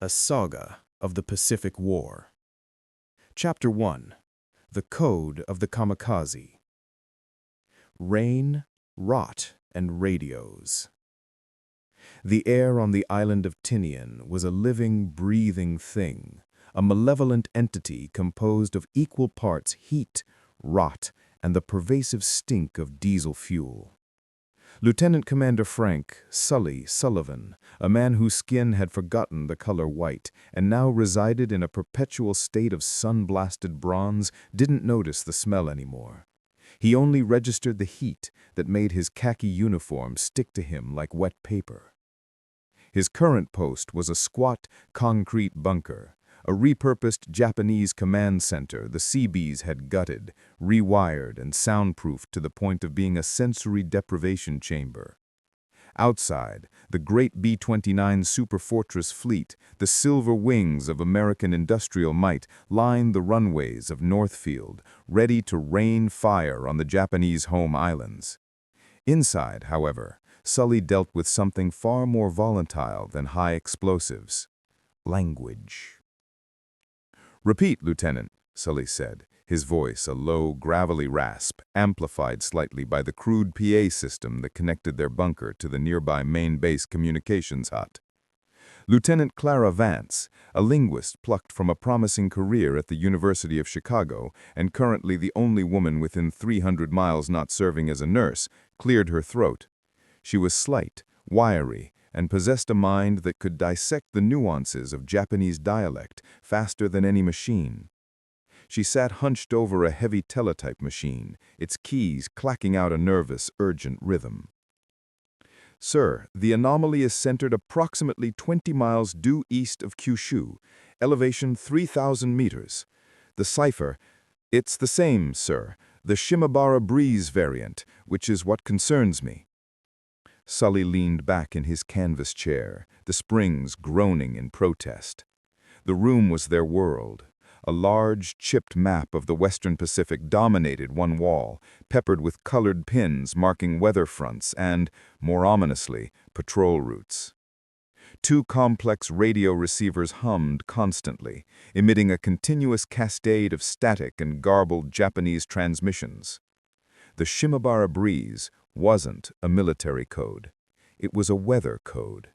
A Saga of the Pacific War. Chapter 1. The Code of the Kamikaze. Rain, rot, and radios. The air on the island of Tinian was a living, breathing thing, a malevolent entity composed of equal parts heat, rot, and the pervasive stink of diesel fuel. Lieutenant Commander Frank Sullivan, a man whose skin had forgotten the color white and now resided in a perpetual state of sun-blasted bronze, didn't notice the smell anymore. He only registered the heat that made his khaki uniform stick to him like wet paper. His current post was a squat, concrete bunker, a repurposed Japanese command center the Seabees had gutted, rewired, and soundproofed to the point of being a sensory deprivation chamber. Outside, the great B-29 superfortress fleet, the silver wings of American industrial might, lined the runways of Northfield, ready to rain fire on the Japanese home islands. Inside, however, Sully dealt with something far more volatile than high explosives: language. "Repeat, Lieutenant," Sully said, his voice a low, gravelly rasp, amplified slightly by the crude PA system that connected their bunker to the nearby main base communications hut. Lieutenant Clara Vance, a linguist plucked from a promising career at the University of Chicago and currently the only woman within 300 miles not serving as a nurse, cleared her throat. She was slight, wiry, and possessed a mind that could dissect the nuances of Japanese dialect faster than any machine. She sat hunched over a heavy teletype machine, its keys clacking out a nervous, urgent rhythm. "Sir, the anomaly is centered approximately 20 miles due east of Kyushu, elevation 3,000 meters. The cipher, it's the same, sir, the Shimabara breeze variant, which is what concerns me." Sully leaned back in his canvas chair, the springs groaning in protest. The room was their world. A large, chipped map of the Western Pacific dominated one wall, peppered with colored pins marking weather fronts and, more ominously, patrol routes. Two complex radio receivers hummed constantly, emitting a continuous cascade of static and garbled Japanese transmissions. The Shimabara breeze wasn't a military code. It was a weather code.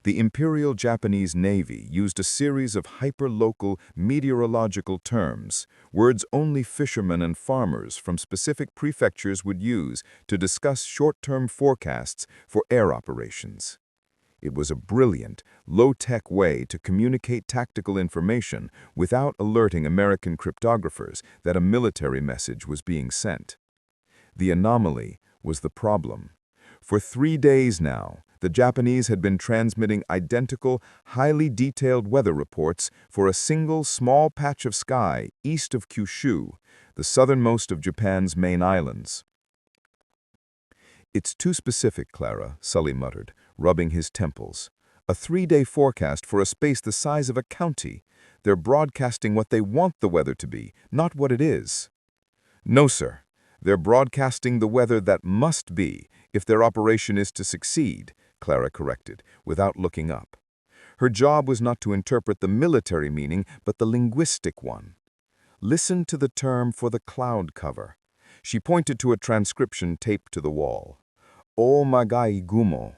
The Imperial Japanese Navy used a series of hyper-local meteorological terms, words only fishermen and farmers from specific prefectures would use to discuss short-term forecasts for air operations. It was a brilliant, low-tech way to communicate tactical information without alerting American cryptographers that a military message was being sent. The anomaly was the problem. For 3 days now, the Japanese had been transmitting identical, highly detailed weather reports for a single small patch of sky east of Kyushu, the southernmost of Japan's main islands. "It's too specific, Clara," Sully muttered, rubbing his temples. "A 3-day forecast for a space the size of a county. They're broadcasting what they want the weather to be, not what it is." "No, sir. They're broadcasting the weather that must be if their operation is to succeed," Clara corrected, without looking up. Her job was not to interpret the military meaning, but the linguistic one. "Listen to the term for the cloud cover." She pointed to a transcription taped to the wall. "O magai gumo."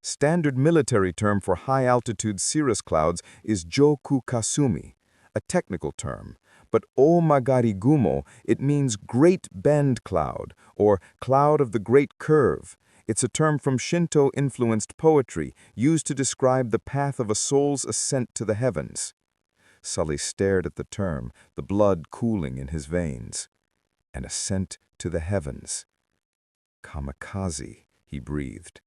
Standard military term for high-altitude cirrus clouds is joku kasumi, a technical term. But O magari gumo, it means great bend cloud, or cloud of the great curve. It's a term from Shinto-influenced poetry used to describe the path of a soul's ascent to the heavens. Sully stared at the term, the blood cooling in his veins. An ascent to the heavens. "Kamikaze," he breathed.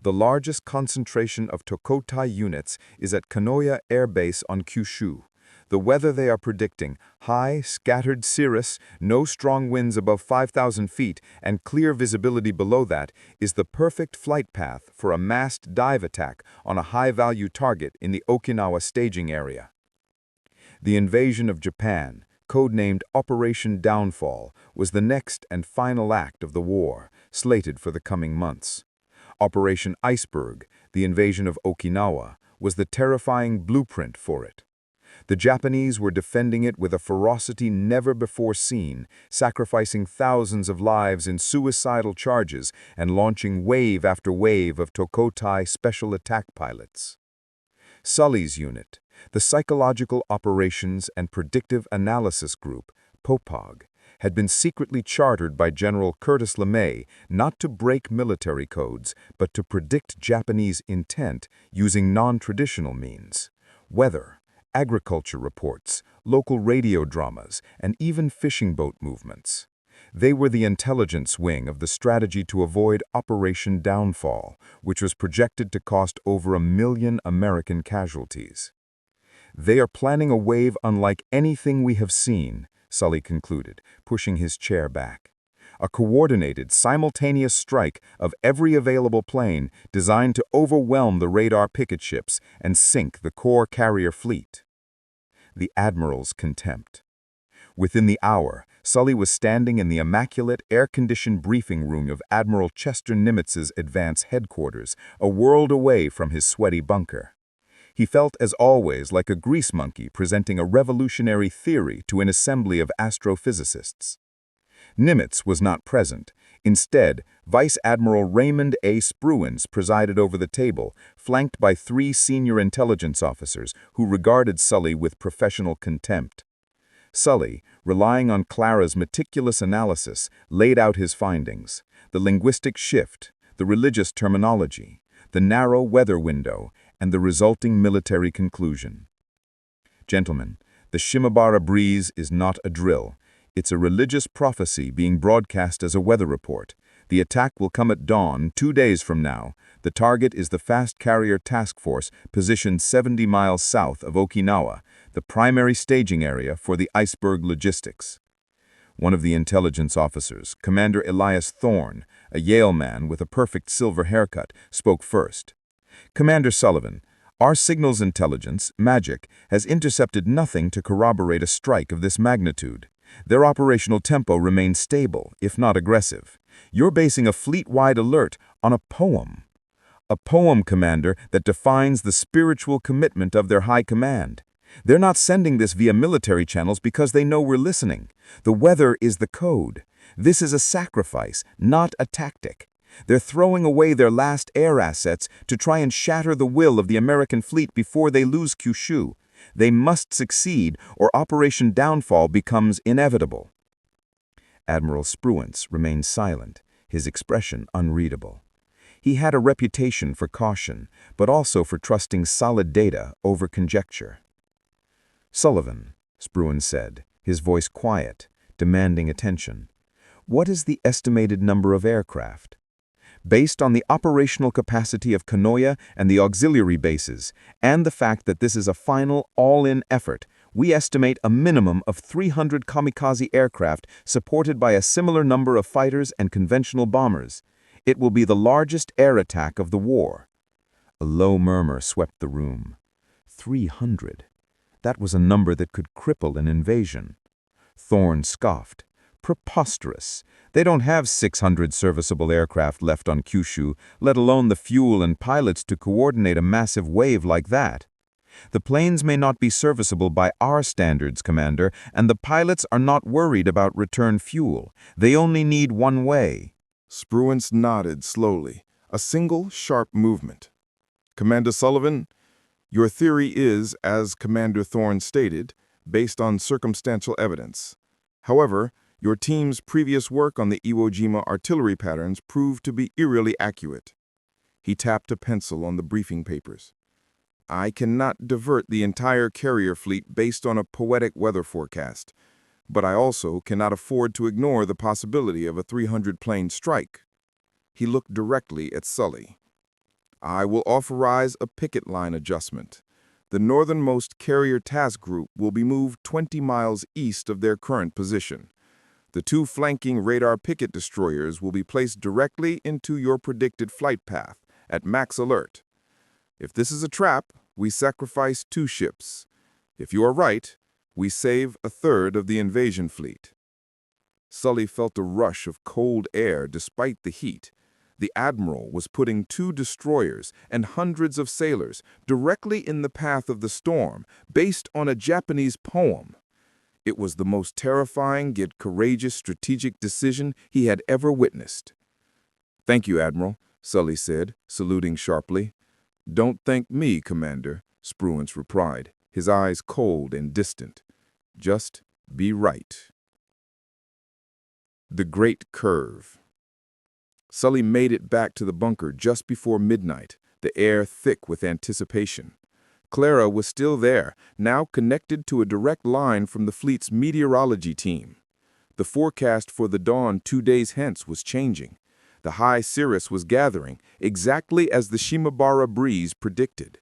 "The largest concentration of Tokotai units is at Kanoya Air Base on Kyushu. The weather they are predicting, high, scattered cirrus, no strong winds above 5,000 feet, and clear visibility below that, is the perfect flight path for a massed dive attack on a high-value target in the Okinawa staging area." The invasion of Japan, codenamed Operation Downfall, was the next and final act of the war, slated for the coming months. Operation Iceberg, the invasion of Okinawa, was the terrifying blueprint for it. The Japanese were defending it with a ferocity never before seen, sacrificing thousands of lives in suicidal charges and launching wave after wave of Tokotai special attack pilots. Sully's unit, the Psychological Operations and Predictive Analysis Group, POPAG, had been secretly chartered by General Curtis LeMay not to break military codes, but to predict Japanese intent using non-traditional means: weather, agriculture reports, local radio dramas, and even fishing boat movements. They were the intelligence wing of the strategy to avoid Operation Downfall, which was projected to cost over 1 million American casualties. "They are planning a wave unlike anything we have seen," Sully concluded, pushing his chair back. "A coordinated, simultaneous strike of every available plane designed to overwhelm the radar picket ships and sink the core carrier fleet." The Admiral's contempt. Within the hour, Sully was standing in the immaculate, air-conditioned briefing room of Admiral Chester Nimitz's advance headquarters, a world away from his sweaty bunker. He felt, as always, like a grease monkey presenting a revolutionary theory to an assembly of astrophysicists. Nimitz was not present. Instead, Vice Admiral Raymond A. Spruance presided over the table, flanked by 3 senior intelligence officers who regarded Sully with professional contempt. Sully, relying on Clara's meticulous analysis, laid out his findings: the linguistic shift, the religious terminology, the narrow weather window, and the resulting military conclusion. "Gentlemen, the Shimabara breeze is not a drill. It's a religious prophecy being broadcast as a weather report. The attack will come at dawn 2 days from now. The target is the Fast Carrier Task Force positioned 70 miles south of Okinawa, the primary staging area for the iceberg logistics." One of the intelligence officers, Commander Elias Thorne, a Yale man with a perfect silver haircut, spoke first. "Commander Sullivan, our signals intelligence, MAGIC, has intercepted nothing to corroborate a strike of this magnitude. Their operational tempo remains stable, if not aggressive. You're basing a fleet-wide alert on a poem. A poem, Commander, that defines the spiritual commitment of their high command. They're not sending this via military channels because they know we're listening. The weather is the code. This is a sacrifice, not a tactic. They're throwing away their last air assets to try and shatter the will of the American fleet before they lose Kyushu. They must succeed, or Operation Downfall becomes inevitable." Admiral Spruance remained silent, his expression unreadable. He had a reputation for caution, but also for trusting solid data over conjecture. "Sullivan," Spruance said, his voice quiet, demanding attention, "what is the estimated number of aircraft? Based on the operational capacity of Kanoya and the auxiliary bases, and the fact that this is a final, all-in effort, we estimate a minimum of 300 kamikaze aircraft supported by a similar number of fighters and conventional bombers. It will be the largest air attack of the war." A low murmur swept the room. 300. That was a number that could cripple an invasion. Thorne scoffed. "Preposterous. They don't have 600 serviceable aircraft left on Kyushu, let alone the fuel and pilots to coordinate a massive wave like that. The planes may not be serviceable by our standards, Commander, and the pilots are not worried about return fuel. They only need one way." Spruance nodded slowly, a single, sharp movement. "Commander Sullivan, your theory is, as Commander Thorne stated, based on circumstantial evidence. However, your team's previous work on the Iwo Jima artillery patterns proved to be eerily accurate." He tapped a pencil on the briefing papers. "I cannot divert the entire carrier fleet based on a poetic weather forecast, but I also cannot afford to ignore the possibility of a 300-plane strike." He looked directly at Sully. "I will authorize a picket line adjustment. The northernmost carrier task group will be moved 20 miles east of their current position. The 2 flanking radar picket destroyers will be placed directly into your predicted flight path, at max alert. If this is a trap, we sacrifice 2 ships. If you are right, we save a third of the invasion fleet." Sully felt a rush of cold air despite the heat. The admiral was putting 2 destroyers and hundreds of sailors directly in the path of the storm, based on a Japanese poem. It was the most terrifying yet courageous strategic decision he had ever witnessed. "Thank you, Admiral," Sully said, saluting sharply. "Don't thank me, Commander," Spruance replied, his eyes cold and distant. "Just be right." The Great Curve. Sully made it back to the bunker just before midnight, the air thick with anticipation. Clara was still there, now connected to a direct line from the fleet's meteorology team. The forecast for the dawn 2 days hence was changing. The high cirrus was gathering, exactly as the Shimabara breeze predicted.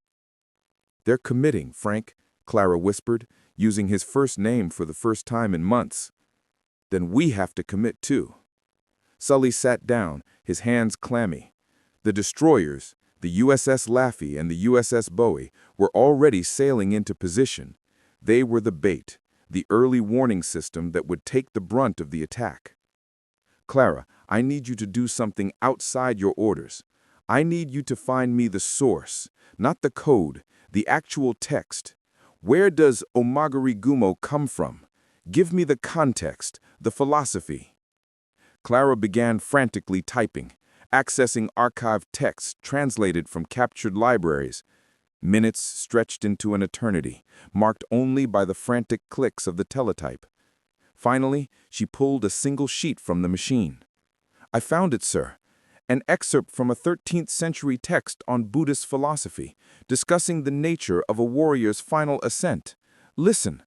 "They're committing, Frank," Clara whispered, using his first name for the first time in months. "Then we have to commit too." Sully sat down, his hands clammy. The destroyers, the USS Laffey and the USS Bowie, were already sailing into position. They were the bait, the early warning system that would take the brunt of the attack. "Clara, I need you to do something outside your orders. I need you to find me the source, not the code, the actual text. Where does Omagari Gumo come from? Give me the context, the philosophy." Clara began frantically typing, accessing archived texts translated from captured libraries. Minutes stretched into an eternity, marked only by the frantic clicks of the teletype. Finally, she pulled a single sheet from the machine. "I found it, sir. An excerpt from a 13th century text on Buddhist philosophy, discussing the nature of a warrior's final ascent. Listen.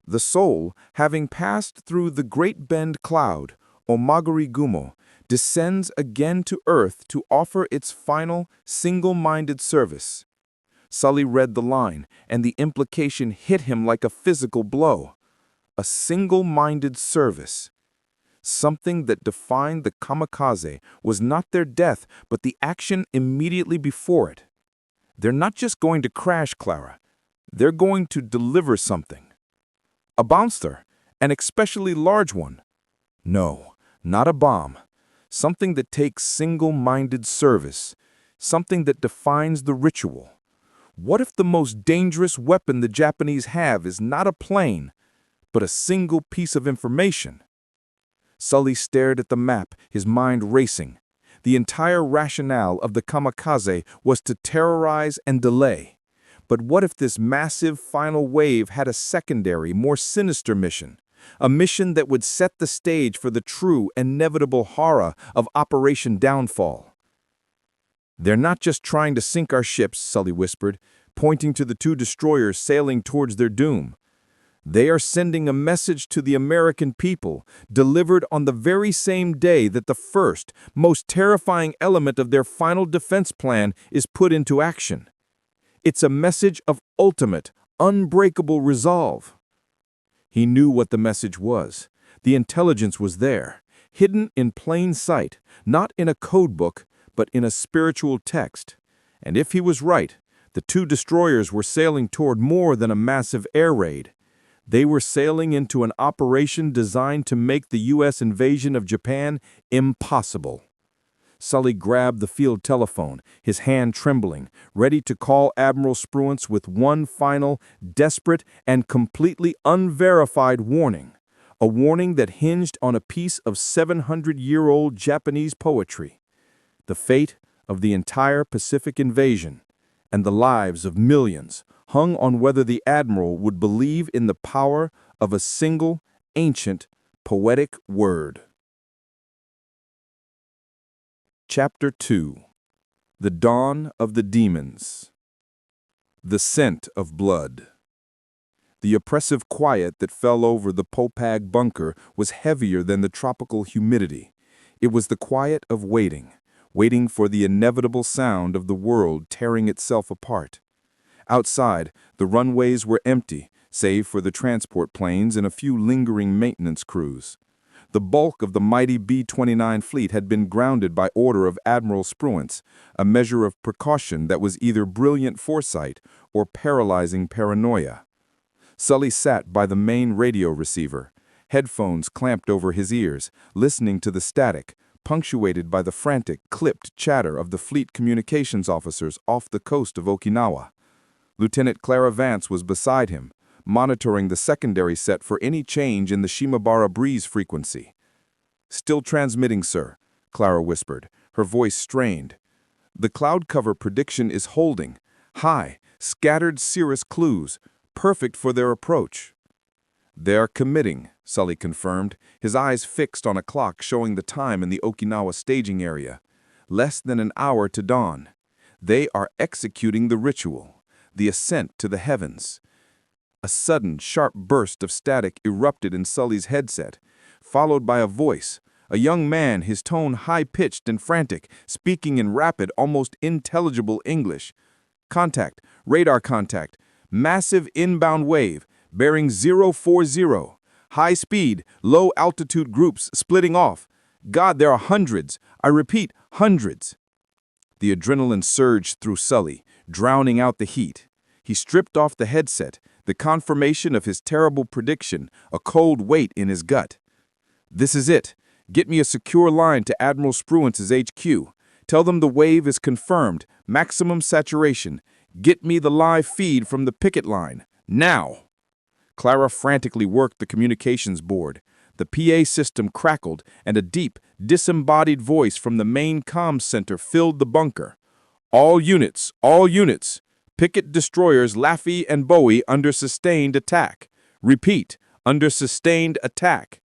The soul, having passed through the Great Bend Cloud, Omagari Gumo, descends again to earth to offer its final, single-minded service." Sully read the line, and the implication hit him like a physical blow. A single-minded service. Something that defined the Kamikaze was not their death, but the action immediately before it. "They're not just going to crash, Clara. They're going to deliver something. A monster, an especially large one. No, not a bomb. Something that takes single-minded service. Something that defines the ritual. What if the most dangerous weapon the Japanese have is not a plane, but a single piece of information?" Sully stared at the map, his mind racing. The entire rationale of the Kamikaze was to terrorize and delay. But what if this massive final wave had a secondary, more sinister mission? A mission that would set the stage for the true, inevitable horror of Operation Downfall. "They're not just trying to sink our ships," Sully whispered, pointing to the 2 destroyers sailing towards their doom. "They are sending a message to the American people, delivered on the very same day that the first, most terrifying element of their final defense plan is put into action. It's a message of ultimate, unbreakable resolve." He knew what the message was. The intelligence was there, hidden in plain sight, not in a code book, but in a spiritual text. And if he was right, the 2 destroyers were sailing toward more than a massive air raid. They were sailing into an operation designed to make the U.S. invasion of Japan impossible. Sully grabbed the field telephone, his hand trembling, ready to call Admiral Spruance with one final, desperate, and completely unverified warning. A warning that hinged on a piece of 700-year-old Japanese poetry. The fate of the entire Pacific invasion and the lives of millions hung on whether the Admiral would believe in the power of a single, ancient, poetic word. Chapter 2. The Dawn of the Demons. The Scent of Blood. The oppressive quiet that fell over the POPAG bunker was heavier than the tropical humidity. It was the quiet of waiting, waiting for the inevitable sound of the world tearing itself apart. Outside, the runways were empty, save for the transport planes and a few lingering maintenance crews. The bulk of the mighty B-29 fleet had been grounded by order of Admiral Spruance, a measure of precaution that was either brilliant foresight or paralyzing paranoia. Sully sat by the main radio receiver, headphones clamped over his ears, listening to the static, punctuated by the frantic, clipped chatter of the fleet communications officers off the coast of Okinawa. Lieutenant Clara Vance was beside him, monitoring the secondary set for any change in the Shimabara breeze frequency. "Still transmitting, sir," Clara whispered, her voice strained. "The cloud cover prediction is holding. High, scattered cirrus clues, perfect for their approach." "They're committing," Sully confirmed, his eyes fixed on a clock showing the time in the Okinawa staging area. "Less than an hour to dawn. They are executing the ritual, the ascent to the heavens." A sudden, sharp burst of static erupted in Sully's headset, followed by a voice, a young man, his tone high-pitched and frantic, speaking in rapid, almost intelligible English. "Contact, radar contact, massive inbound wave, bearing 040. High speed, low altitude groups splitting off. God, there are hundreds. I repeat, hundreds." The adrenaline surged through Sully, drowning out the heat. He stripped off the headset, the confirmation of his terrible prediction, a cold weight in his gut. "This is it. Get me a secure line to Admiral Spruance's HQ. Tell them the wave is confirmed, maximum saturation. Get me the live feed from the picket line. Now!" Clara frantically worked the communications board. The PA system crackled, and a deep, disembodied voice from the main comms center filled the bunker. All units, picket destroyers Laffey and Bowie under sustained attack. Repeat, under sustained attack.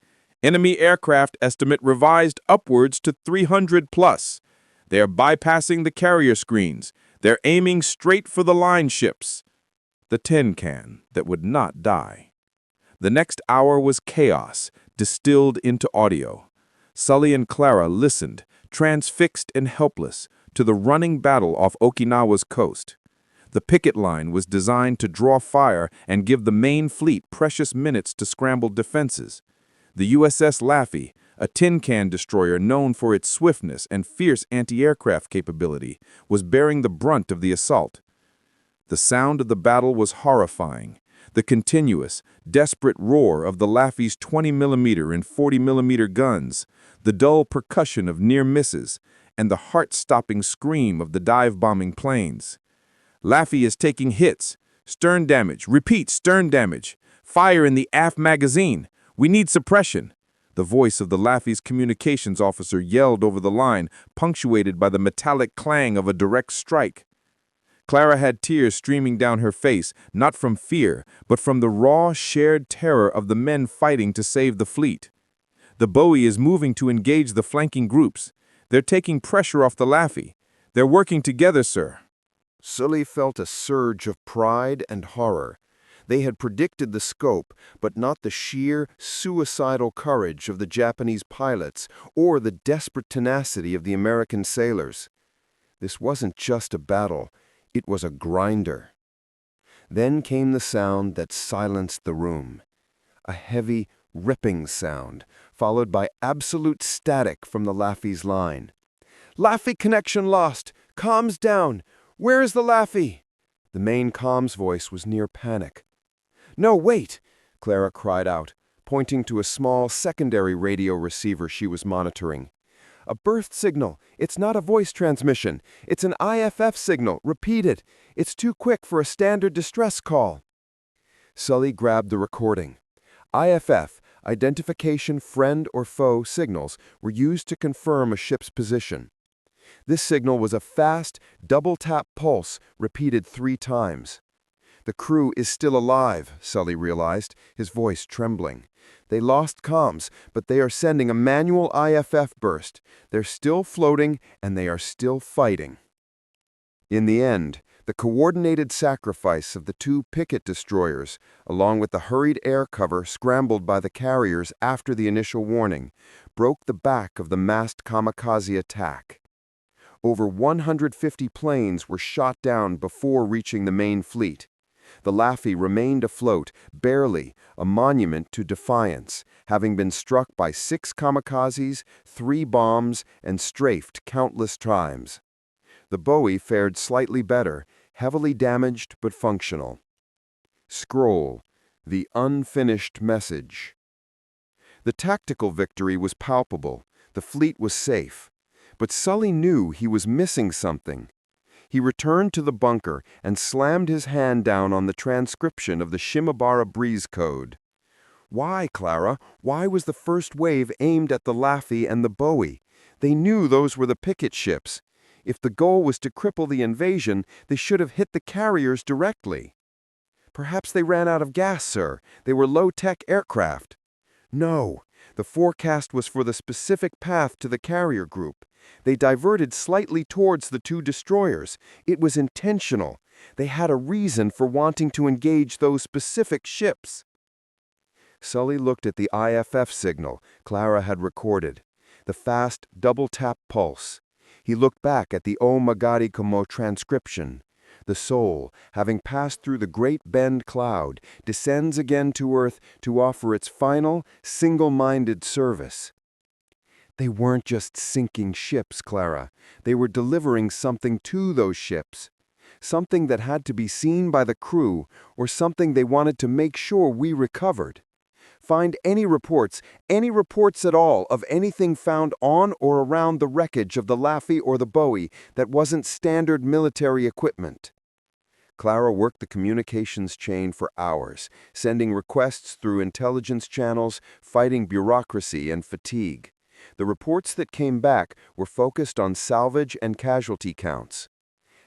Enemy aircraft estimate revised upwards to 300 plus. They are bypassing the carrier screens. They're aiming straight for the line ships. The tin can that would not die. The next hour was chaos, distilled into audio. Sully and Clara listened, transfixed and helpless, to the running battle off Okinawa's coast. The picket line was designed to draw fire and give the main fleet precious minutes to scramble defenses. The USS Laffey, a tin can destroyer known for its swiftness and fierce anti-aircraft capability, was bearing the brunt of the assault. The sound of the battle was horrifying. The continuous, desperate roar of the Laffey's 20mm and 40mm guns, the dull percussion of near misses, and the heart-stopping scream of the dive-bombing planes. "Laffey is taking hits. Stern damage. Repeat, stern damage. Fire in the aft magazine. We need suppression." The voice of the Laffey's communications officer yelled over the line, punctuated by the metallic clang of a direct strike. Clara had tears streaming down her face, not from fear, but from the raw, shared terror of the men fighting to save the fleet. "The Bowie is moving to engage the flanking groups. They're taking pressure off the Laffey. They're working together, sir." Sully felt a surge of pride and horror. They had predicted the scope, but not the sheer, suicidal courage of the Japanese pilots or the desperate tenacity of the American sailors. This wasn't just a battle, it was a grinder. Then came the sound that silenced the room. A heavy, ripping sound, followed by absolute static from the Laffey's line. "Laffey connection lost! Comms down! Where is the Laffey?" The main comms voice was near panic. "No, wait!" Clara cried out, pointing to a small secondary radio receiver she was monitoring. "A burst signal. It's not a voice transmission. It's an IFF signal. Repeat it. It's too quick for a standard distress call." Sully grabbed the recording. IFF, identification friend or foe signals, were used to confirm a ship's position. This signal was a fast, double-tap pulse repeated 3 times. "The crew is still alive," Sully realized, his voice trembling. "They lost comms, but they are sending a manual IFF burst. They're still floating, and they are still fighting." In the end, the coordinated sacrifice of the 2 picket destroyers, along with the hurried air cover scrambled by the carriers after the initial warning, broke the back of the massed kamikaze attack. Over 150 planes were shot down before reaching the main fleet. The Laffey remained afloat, barely, a monument to defiance, having been struck by 6 kamikazes, 3 bombs, and strafed countless times. The Bowie fared slightly better, heavily damaged but functional. Scroll, the unfinished message. The tactical victory was palpable. The fleet was safe. But Sully knew he was missing something. He returned to the bunker and slammed his hand down on the transcription of the Shimabara breeze code. Why, Clara? Why was the first wave aimed at the Laffy and the Bowie? They knew those were the picket ships. If the goal was to cripple the invasion, they should have hit the carriers directly. Perhaps they ran out of gas, sir. They were low-tech aircraft. No, the forecast was for the specific path to the carrier group. They diverted slightly towards the two destroyers. It was intentional. They had a reason for wanting to engage those specific ships. Sully looked at the IFF signal Clara had recorded, the fast double-tap pulse. He looked back at the O Magari Como transcription. The soul, having passed through the Great Bend Cloud, descends again to Earth to offer its final, single-minded service. They weren't just sinking ships, Clara. They were delivering something to those ships. Something that had to be seen by the crew, or something they wanted to make sure we recovered. Find any reports at all, of anything found on or around the wreckage of the Laffy or the Bowie that wasn't standard military equipment. Clara worked the communications chain for hours, sending requests through intelligence channels, fighting bureaucracy and fatigue. The reports that came back were focused on salvage and casualty counts.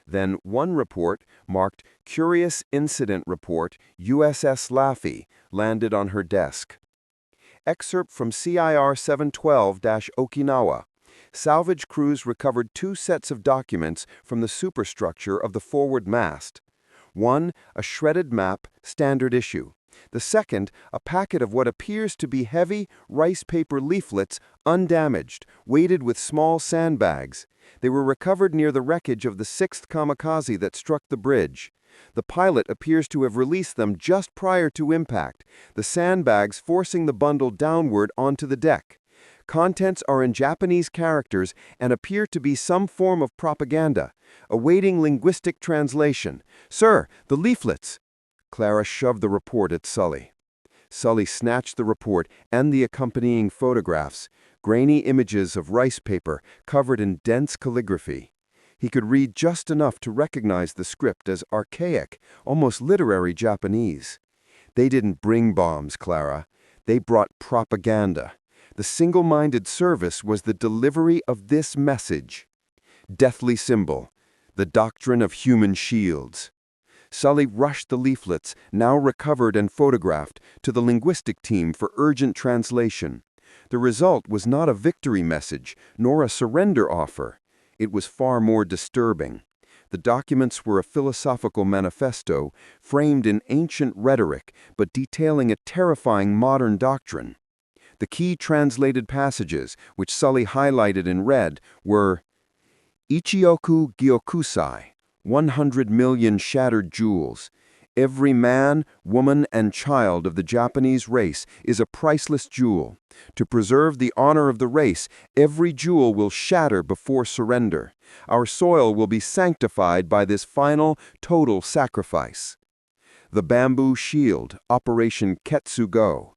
Then one report, marked Curious Incident Report, USS Laffy, landed on her desk. Excerpt from CIR 712-Okinawa. Salvage crews recovered 2 sets of documents from the superstructure of the forward mast. One, a shredded map, standard issue. The second, a packet of what appears to be heavy rice paper leaflets, undamaged, weighted with small sandbags. They were recovered near the wreckage of the 6th Kamikaze that struck the bridge. The pilot appears to have released them just prior to impact, the sandbags forcing the bundle downward onto the deck. Contents are in Japanese characters and appear to be some form of propaganda, awaiting linguistic translation. Sir, the leaflets! Clara shoved the report at Sully. Sully snatched the report and the accompanying photographs, grainy images of rice paper covered in dense calligraphy. He could read just enough to recognize the script as archaic, almost literary Japanese. They didn't bring bombs, Clara. They brought propaganda. The single-minded service was the delivery of this message. Deathly symbol, the doctrine of human shields. Sully rushed the leaflets, now recovered and photographed, to the linguistic team for urgent translation. The result was not a victory message, nor a surrender offer. It was far more disturbing. The documents were a philosophical manifesto, framed in ancient rhetoric, but detailing a terrifying modern doctrine. The key translated passages, which Sully highlighted in red, were Ichioku Gyokusai, 100 million shattered jewels. Every man, woman, and child of the Japanese race is a priceless jewel. To preserve the honor of the race, every jewel will shatter before surrender. Our soil will be sanctified by this final, total sacrifice. The bamboo shield, Operation Ketsu-Go.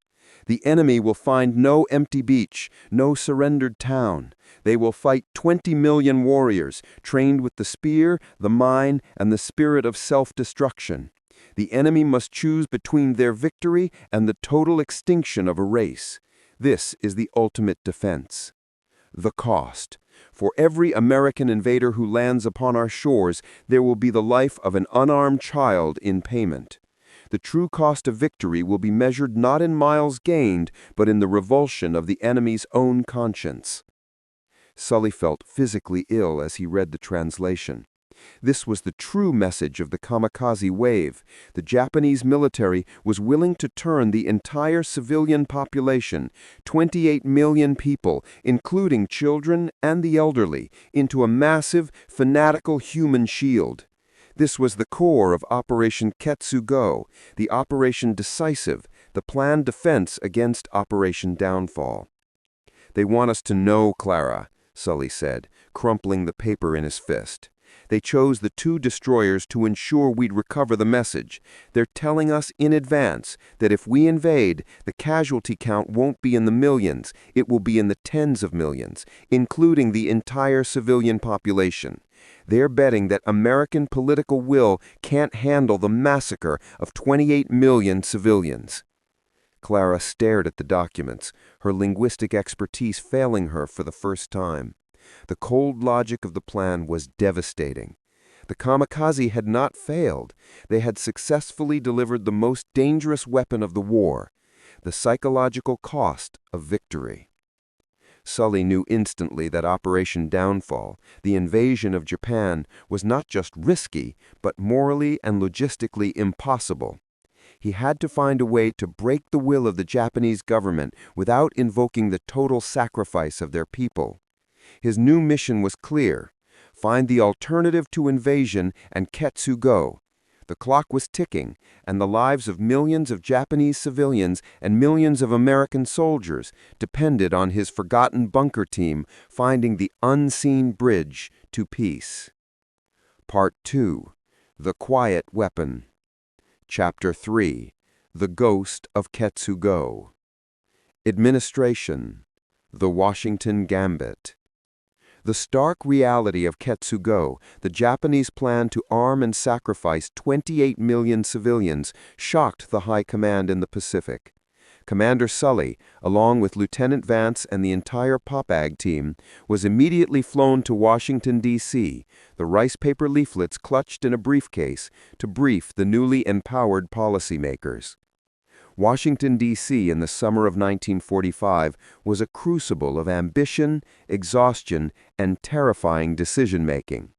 The enemy will find no empty beach, no surrendered town. They will fight 20 million warriors, trained with the spear, the mine, and the spirit of self-destruction. The enemy must choose between their victory and the total extinction of a race. This is the ultimate defense. The cost. For every American invader who lands upon our shores, there will be the life of an unarmed child in payment. The true cost of victory will be measured not in miles gained, but in the revulsion of the enemy's own conscience. Sully felt physically ill as he read the translation. This was the true message of the Kamikaze wave. The Japanese military was willing to turn the entire civilian population, 28 million people, including children and the elderly, into a massive, fanatical human shield. This was the core of Operation Ketsu-Go, the Operation Decisive, the planned defense against Operation Downfall. They want us to know, Clara, Sully said, crumpling the paper in his fist. They chose the 2 destroyers to ensure we'd recover the message. They're telling us in advance that if we invade, the casualty count won't be in the millions, it will be in the tens of millions, including the entire civilian population. They're betting that American political will can't handle the massacre of 28 million civilians. Clara stared at the documents, her linguistic expertise failing her for the first time. The cold logic of the plan was devastating. The Kamikaze had not failed. They had successfully delivered the most dangerous weapon of the war, the psychological cost of victory. Sully knew instantly that Operation Downfall, the invasion of Japan, was not just risky, but morally and logistically impossible. He had to find a way to break the will of the Japanese government without invoking the total sacrifice of their people. His new mission was clear: find the alternative to invasion and Ketsu-Go. The clock was ticking, and the lives of millions of Japanese civilians and millions of American soldiers depended on his forgotten bunker team finding the unseen bridge to peace. Part 2. The Quiet Weapon. Chapter 3. The Ghost of Ketsu-Go. Administration. The Washington Gambit. The stark reality of Ketsu-Go, the Japanese plan to arm and sacrifice 28 million civilians, shocked the High Command in the Pacific. Commander Sully, along with Lieutenant Vance and the entire POPAG team, was immediately flown to Washington, D.C., the rice paper leaflets clutched in a briefcase, to brief the newly empowered policymakers. Washington, D.C. in the summer of 1945 was a crucible of ambition, exhaustion, and terrifying decision-making.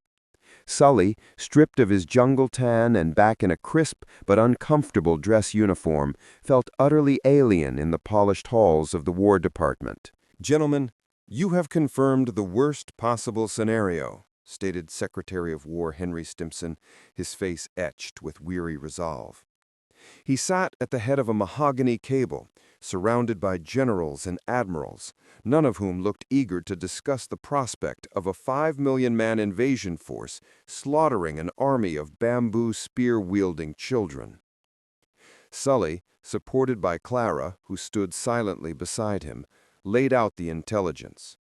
Sully, stripped of his jungle tan and back in a crisp but uncomfortable dress uniform, felt utterly alien in the polished halls of the War Department. "Gentlemen, you have confirmed the worst possible scenario," stated Secretary of War Henry Stimson, his face etched with weary resolve. He sat at the head of a mahogany table, surrounded by generals and admirals, none of whom looked eager to discuss the prospect of a 5-million-man invasion force slaughtering an army of bamboo spear-wielding children. Sully, supported by Clara, who stood silently beside him, laid out the intelligence.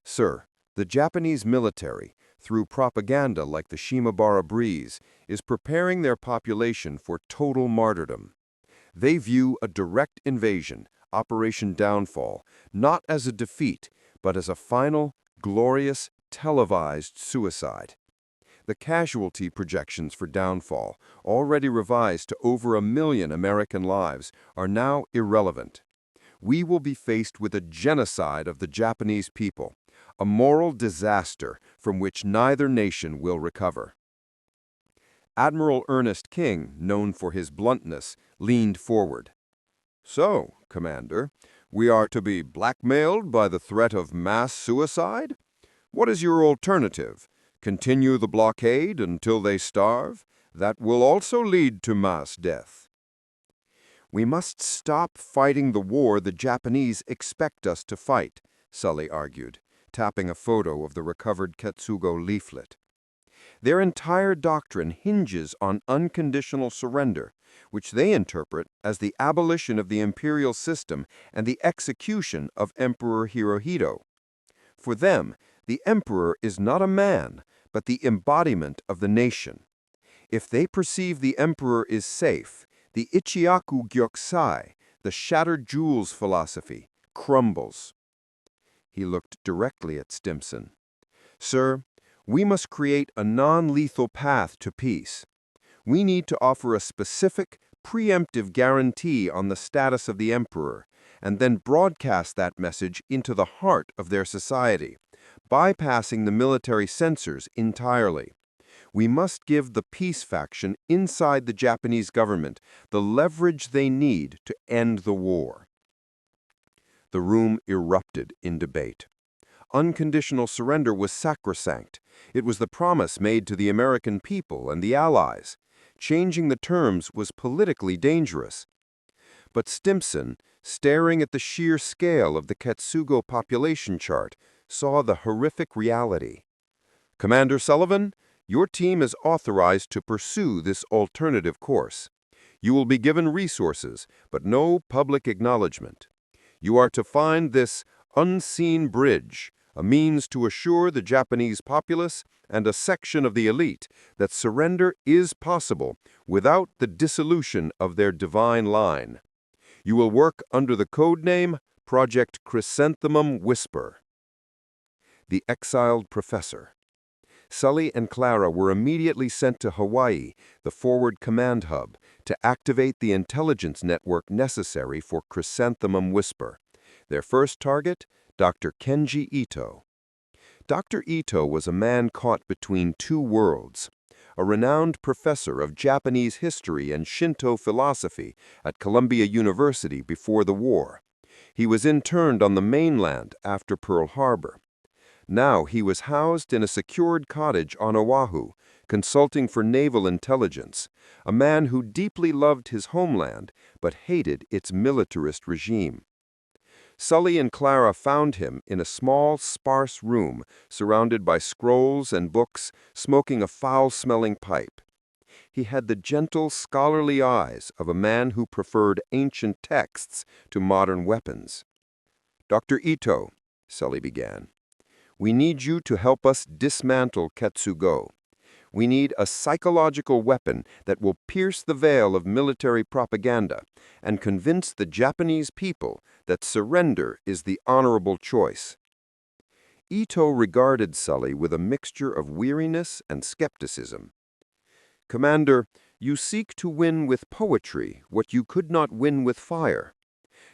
"Sir, the Japanese military, through propaganda like the Shimabara breeze, is preparing their population for total martyrdom. They view a direct invasion, Operation Downfall, not as a defeat, but as a final, glorious, televised suicide. The casualty projections for Downfall, already revised to over 1 million American lives, are now irrelevant. We will be faced with a genocide of the Japanese people, a moral disaster from which neither nation will recover." Admiral Ernest King, known for his bluntness, leaned forward. "So, Commander, we are to be blackmailed by the threat of mass suicide? What is your alternative? Continue the blockade until they starve? That will also lead to mass death." "We must stop fighting the war the Japanese expect us to fight," Sully argued, tapping a photo of the recovered Ketsu-Go leaflet. "Their entire doctrine hinges on unconditional surrender, which they interpret as the abolition of the imperial system and the execution of Emperor Hirohito. For them, the emperor is not a man, but the embodiment of the nation. If they perceive the emperor is safe, the Ichiaku Gyokusai, the shattered jewels philosophy, crumbles." He looked directly at Stimson. "Sir, we must create a non-lethal path to peace. We need to offer a specific, preemptive guarantee on the status of the emperor, and then broadcast that message into the heart of their society, bypassing the military censors entirely. We must give the peace faction inside the Japanese government the leverage they need to end the war." The room erupted in debate. Unconditional surrender was sacrosanct. It was the promise made to the American people and the Allies. Changing the terms was politically dangerous. But Stimson, staring at the sheer scale of the Ketsu-Go population chart, saw the horrific reality. Commander Sullivan, your team is authorized to pursue this alternative course. You will be given resources, but no public acknowledgement. You are to find this unseen bridge, a means to assure the Japanese populace and a section of the elite that surrender is possible without the dissolution of their divine line. You will work under the code name Project Chrysanthemum Whisper. The Exiled Professor. Sully and Clara were immediately sent to Hawaii, the forward command hub, to activate the intelligence network necessary for Chrysanthemum Whisper. Their first target, Dr. Kenji Ito. Dr. Ito was a man caught between two worlds, a renowned professor of Japanese history and Shinto philosophy at Columbia University before the war. He was interned on the mainland after Pearl Harbor. Now he was housed in a secured cottage on Oahu, consulting for naval intelligence, a man who deeply loved his homeland but hated its militarist regime. Sully and Clara found him in a small, sparse room surrounded by scrolls and books, smoking a foul-smelling pipe. He had the gentle, scholarly eyes of a man who preferred ancient texts to modern weapons. "Dr. Ito," Sully began, "we need you to help us dismantle Ketsu-Go. We need a psychological weapon that will pierce the veil of military propaganda and convince the Japanese people that surrender is the honorable choice." Ito regarded Sully with a mixture of weariness and skepticism. "Commander, you seek to win with poetry what you could not win with fire.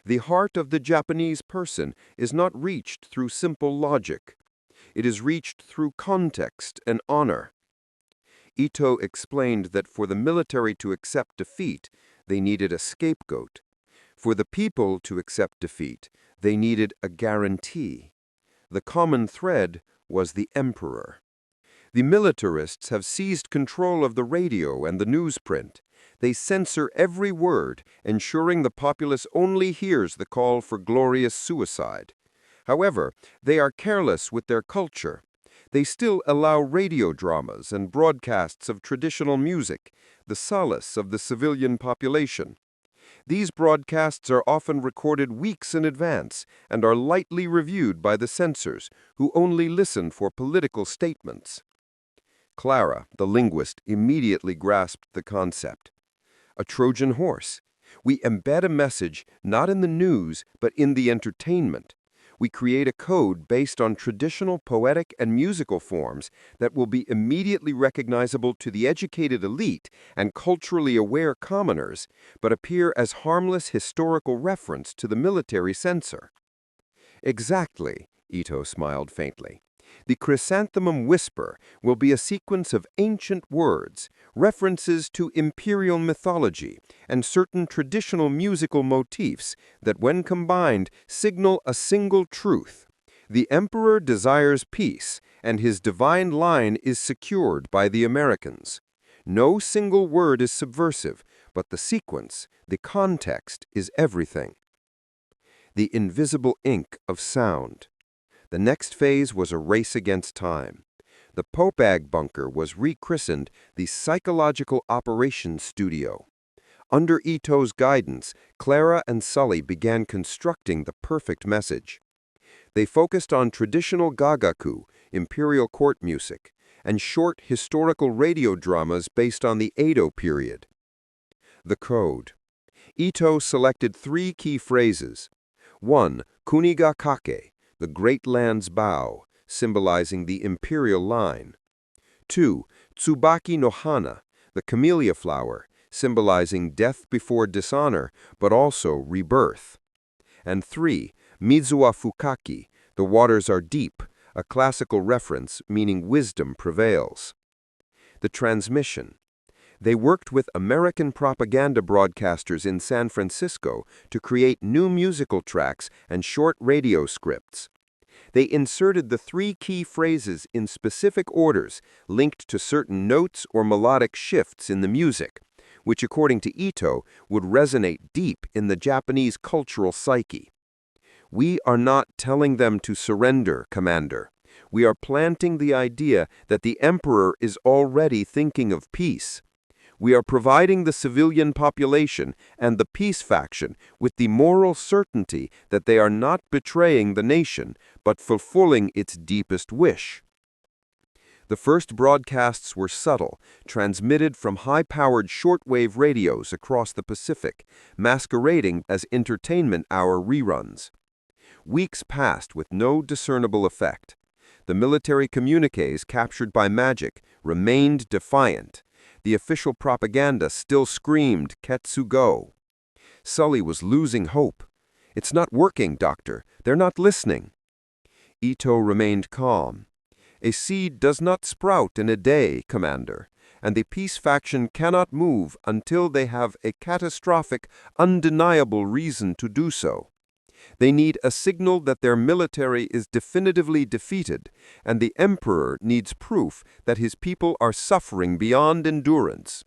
The heart of the Japanese person is not reached through simple logic. It is reached through context and honor." Ito explained that for the military to accept defeat, they needed a scapegoat. For the people to accept defeat, they needed a guarantee. The common thread was the emperor. The militarists have seized control of the radio and the newsprint. They censor every word, ensuring the populace only hears the call for glorious suicide. However, they are careless with their culture. They still allow radio dramas and broadcasts of traditional music, the solace of the civilian population. These broadcasts are often recorded weeks in advance and are lightly reviewed by the censors, who only listen for political statements. Clara, the linguist, immediately grasped the concept. A Trojan horse. We embed a message not in the news, but in the entertainment. We create a code based on traditional poetic and musical forms that will be immediately recognizable to the educated elite and culturally aware commoners, but appear as harmless historical reference to the military censor. "Exactly," Ito smiled faintly. "The Chrysanthemum Whisper will be a sequence of ancient words, references to imperial mythology, and certain traditional musical motifs that, when combined, signal a single truth. The emperor desires peace, and his divine line is secured by the Americans. No single word is subversive, but the sequence, the context, is everything." The invisible ink of sound. The next phase was a race against time. The POPAG bunker was rechristened the Psychological Operations Studio. Under Ito's guidance, Clara and Sully began constructing the perfect message. They focused on traditional gagaku, imperial court music, and short historical radio dramas based on the Edo period. The code. Ito selected 3 key phrases. 1. Kuniga Kake, the great land's bow, symbolizing the imperial line. 2. Tsubaki no Hana, the camellia flower, symbolizing death before dishonor, but also rebirth. And 3. Mizuwa Fukaki, the waters are deep, a classical reference meaning wisdom prevails. The transmission. They worked with American propaganda broadcasters in San Francisco to create new musical tracks and short radio scripts. They inserted the 3 key phrases in specific orders linked to certain notes or melodic shifts in the music, which, according to Ito, would resonate deep in the Japanese cultural psyche. "We are not telling them to surrender, Commander. We are planting the idea that the emperor is already thinking of peace. We are providing the civilian population and the peace faction with the moral certainty that they are not betraying the nation, but fulfilling its deepest wish. The first broadcasts were subtle, transmitted from high-powered shortwave radios across the Pacific, masquerading as entertainment hour reruns. Weeks passed with no discernible effect. The military communiques captured by magic remained defiant. The official propaganda still screamed Ketsu-Go. Sully was losing hope. "It's not working, Doctor. They're not listening." Ito remained calm. "A seed does not sprout in a day, Commander, and the peace faction cannot move until they have a catastrophic, undeniable reason to do so. They need a signal that their military is definitively defeated, and the Emperor needs proof that his people are suffering beyond endurance.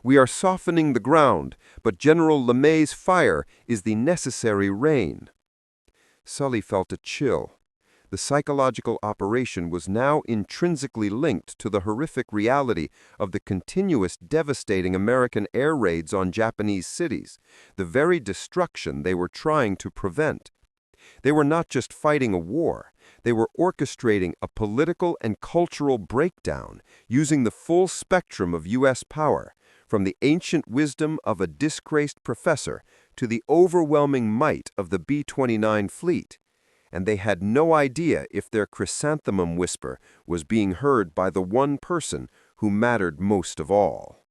We are softening the ground, but General LeMay's fire is the necessary rain." Sully felt a chill. The psychological operation was now intrinsically linked to the horrific reality of the continuous devastating American air raids on Japanese cities, the very destruction they were trying to prevent. They were not just fighting a war, they were orchestrating a political and cultural breakdown, using the full spectrum of U.S. power, from the ancient wisdom of a disgraced professor to the overwhelming might of the B-29 fleet. And they had no idea if their chrysanthemum whisper was being heard by the one person who mattered most of all.